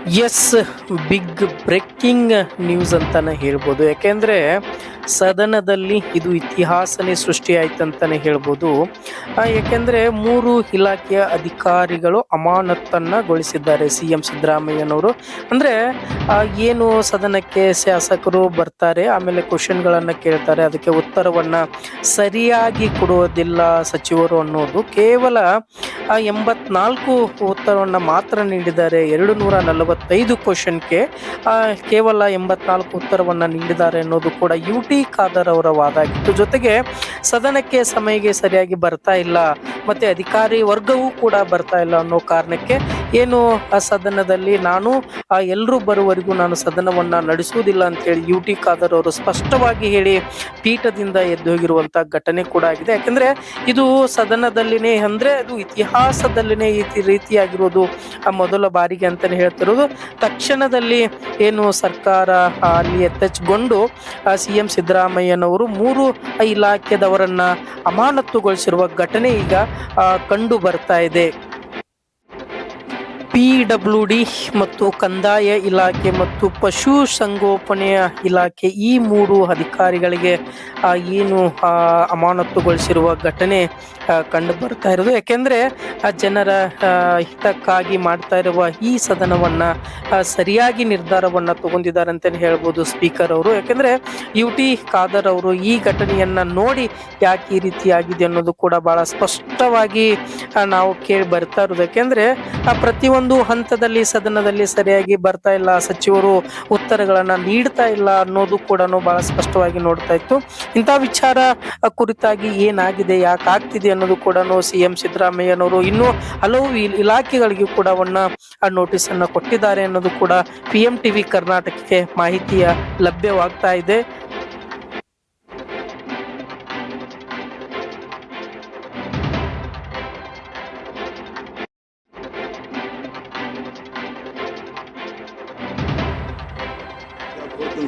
S, big breaking news ಅಂತಾನೆ ಹೇಳ್ಬೋದು. ಯಾಕೆಂದ್ರೆ ಸದನದಲ್ಲಿ ಇದು ಇತಿಹಾಸನೇ ಸೃಷ್ಟಿಯಾಯ್ತಂತಾನೆ ಹೇಳ್ಬೋದು. ಯಾಕೆಂದ್ರೆ 3 ಇಲಾಖೆಯ ಅಧಿಕಾರಿಗಳು ಅಮಾನತನ್ನಗೊಳಿಸಿದ್ದಾರೆ ಸಿಎಂ ಸಿದ್ದರಾಮಯ್ಯನವರು. ಅಂದ್ರೆ ಏನು ಸದನಕ್ಕೆ ಶಾಸಕರು ಬರ್ತಾರೆ, ಆಮೇಲೆ ಕ್ವಶನ್ಗಳನ್ನ ಕೇಳ್ತಾರೆ, ಅದಕ್ಕೆ ಉತ್ತರವನ್ನ ಸರಿಯಾಗಿ ಕೊಡುವುದಿಲ್ಲ ಸಚಿವರು ಅನ್ನೋದು ಕೇವಲ 84 ಉತ್ತರವನ್ನ ಮಾತ್ರ ನೀಡಿದ್ದಾರೆ. 245 ಕ್ವಶನ್ಗೆ ಕೇವಲ 84 ಉತ್ತರವನ್ನ ನೀಡಿದ್ದಾರೆ ಅನ್ನೋದು ಕೂಡ ಯುಟಿ ಖಾದರ್ ಅವರ ವಾದ ಆಗಿತ್ತು. ಜೊತೆಗೆ ಸದನಕ್ಕೆ ಸಮಯಕ್ಕೆ ಸರಿಯಾಗಿ ಬರ್ತಾ ಇಲ್ಲ, ಮತ್ತೆ ಅಧಿಕಾರಿ ವರ್ಗವೂ ಕೂಡ ಬರ್ತಾ ಇಲ್ಲ ಅನ್ನೋ ಕಾರಣಕ್ಕೆ ಏನು ಆ ಸದನದಲ್ಲಿ ನಾನು ಎಲ್ಲರೂ ಬರುವವರೆಗೂ ನಾನು ಸದನವನ್ನ ನಡೆಸುವುದಿಲ್ಲ ಅಂತ ಹೇಳಿ ಯುಟಿ ಖಾದರ್ ಅವರು ಸ್ಪಷ್ಟವಾಗಿ ಹೇಳಿ ಪೀಠದಿಂದ ಎದ್ದು ಹೋಗಿರುವಂತ ಘಟನೆ ಕೂಡ ಆಗಿದೆ. ಯಾಕಂದ್ರೆ ಇದು ಸದನದಲ್ಲಿನೇ ಅಂದ್ರೆ ಅದು ಇತಿಹಾಸದಲ್ಲಿನೇ ಈ ರೀತಿಯಾಗಿರೋದು ಮೊದಲ ಬಾರಿಗೆ ಅಂತಾನೆ ಹೇಳ್ತಿರೋದು. ತಕ್ಷಣದಲ್ಲಿ ಏನು ಸರ್ಕಾರ ಅಲ್ಲಿ ಎತ್ತೆಚ್ಚಗೊಂಡು ಸಿಎಂ ಸಿದ್ದರಾಮಯ್ಯನವರು 3 ಇಲಾಖೆದವರನ್ನ ಅಮಾನತುಗೊಳಿಸಿರುವ ಘಟನೆ ಈಗ ಕಂಡು ಬರ್ತಾ ಇದೆ. PWD ಮತ್ತು ಕಂದಾಯ ಇಲಾಖೆ ಮತ್ತು ಪಶು ಸಂಗೋಪನೆಯ ಇಲಾಖೆ ಈ 3 ಅಧಿಕಾರಿಗಳಿಗೆ ಏನು ಅಮಾನತುಗೊಳಿಸಿರುವ ಘಟನೆ ಕಂಡು ಬರ್ತಾ ಇರೋದು. ಯಾಕೆಂದ್ರೆ ಜನರ ಹಿತಕ್ಕಾಗಿ ಮಾಡ್ತಾ ಇರುವ ಈ ಸದನವನ್ನ ಸರಿಯಾಗಿ ನಿರ್ಧಾರವನ್ನ ತಗೊಂಡಿದ್ದಾರೆ ಅಂತಾನೆ ಹೇಳ್ಬೋದು ಸ್ಪೀಕರ್ ಅವರು. ಯಾಕೆಂದ್ರೆ ಯುಟಿ ಖಾದರ್ ಅವರು ಈ ಘಟನೆಯನ್ನ ನೋಡಿ ಯಾಕೆ ಈ ರೀತಿ ಆಗಿದೆ ಅನ್ನೋದು ಕೂಡ ಬಹಳ ಸ್ಪಷ್ಟವಾಗಿ ನಾವು ಕೇಳಿ ಬರ್ತಾ ಇರೋದು. ಯಾಕೆಂದ್ರೆ ಪ್ರತಿಯೊಂದು ಹಂತದಲ್ಲಿ ಸದನದಲ್ಲಿ ಸರಿಯಾಗಿ ಬರ್ತಾ ಇಲ್ಲ, ಸಚಿವರು ಉತ್ತರಗಳನ್ನ ನೀಡ್ತಾ ಇಲ್ಲ ಅನ್ನೋದು ಕೂಡ ಬಹಳ ಸ್ಪಷ್ಟವಾಗಿ ನೋಡ್ತಾ ಇತ್ತು. ಇಂಥ ವಿಚಾರ ಕುರಿತಾಗಿ ಏನಾಗಿದೆ, ಯಾಕೆ ಆಗ್ತಿದೆ ಅನ್ನೋದು ಕೂಡ ಸಿಎಂ ಸಿದ್ದರಾಮಯ್ಯನವರು ಇನ್ನೂ ಹಲವು ಇಲಾಖೆಗಳಿಗೂ ಕೂಡ ನೋಟಿಸ್ ಅನ್ನ ಕೊಟ್ಟಿದ್ದಾರೆ ಅನ್ನೋದು ಕೂಡ PM TV ಕರ್ನಾಟಕಕ್ಕೆ ಮಾಹಿತಿಯ ಲಭ್ಯವಾಗ್ತಾ ಇದೆ.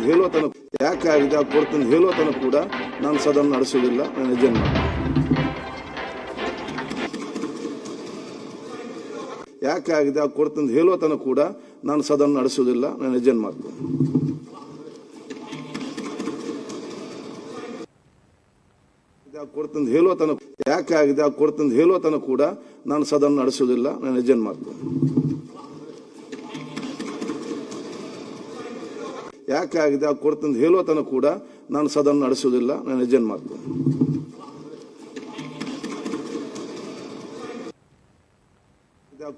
ಹೇಳೋ ತನಕ ಯಾಕೆ ಆಗಿದೆ ಕೊಡ್ತಂದು ಹೇಳೋ ತನಕ ಕೂಡ ನಾನು ಸದನ ನಡೆಸುವುದಿಲ್ಲ, ನಾನು ಎಜೆಂಟ್ ಯಾಕೆ ಆಗಿದೆ ಕೊಡ್ತಂದು ಹೇಳೋ ತನಕ ಕೂಡ ನಾನು ಸದನ ನಡೆಸುವುದಿಲ್ಲ, ನಾನು ಎಜೆಂಟ್ ಮಾಡ್ತೀನಿ. ಕೊಡ್ತಂದು ಹೇಳೋ ತನಕ ಯಾಕೆ ಆಗಿದೆ ಕೊಡ್ತಂದು ಹೇಳೋ ತನಕ ಕೂಡ ನಾನು ಸದನ ನಡೆಸುವುದಿಲ್ಲ, ನಾನು ಎಜೆಂಟ್ ಮಾಡ್ತೀನಿ. ಯಾಕೆ ಆಗಿದೆ ಕೊಡ್ತಂದು ಹೇಳೋ ತನಕ ಕೂಡ ನಾನು ಸದನ ನಡೆಸುವುದಿಲ್ಲ, ನಾನು ಎಜೆಂಟ್ ಮಾಡ್ತೀನಿ.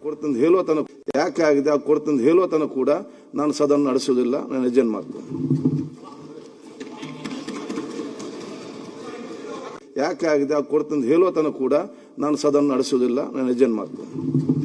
ಕೊಡ್ತಂದು ಹೇಳೋ ತನಕ ಯಾಕೆ ಆಗಿದೆ ಕೊಡ್ತಂದು ಹೇಳೋ ತನಕ ಕೂಡ ನಾನು ಸದನ ನಡೆಸುವುದಿಲ್ಲ, ನಾನು ಎಜೆಂಟ್ ಮಾಡ್ತೀನಿ. ಯಾಕೆ ಆಗಿದೆ ಕೊಡ್ತಂದು ಹೇಳೋ ತನಕ ಕೂಡ ನಾನು ಸದನ ನಡೆಸುವುದಿಲ್ಲ, ನಾನು ಎಜೆಂಟ್ ಮಾಡ್ತೀನಿ.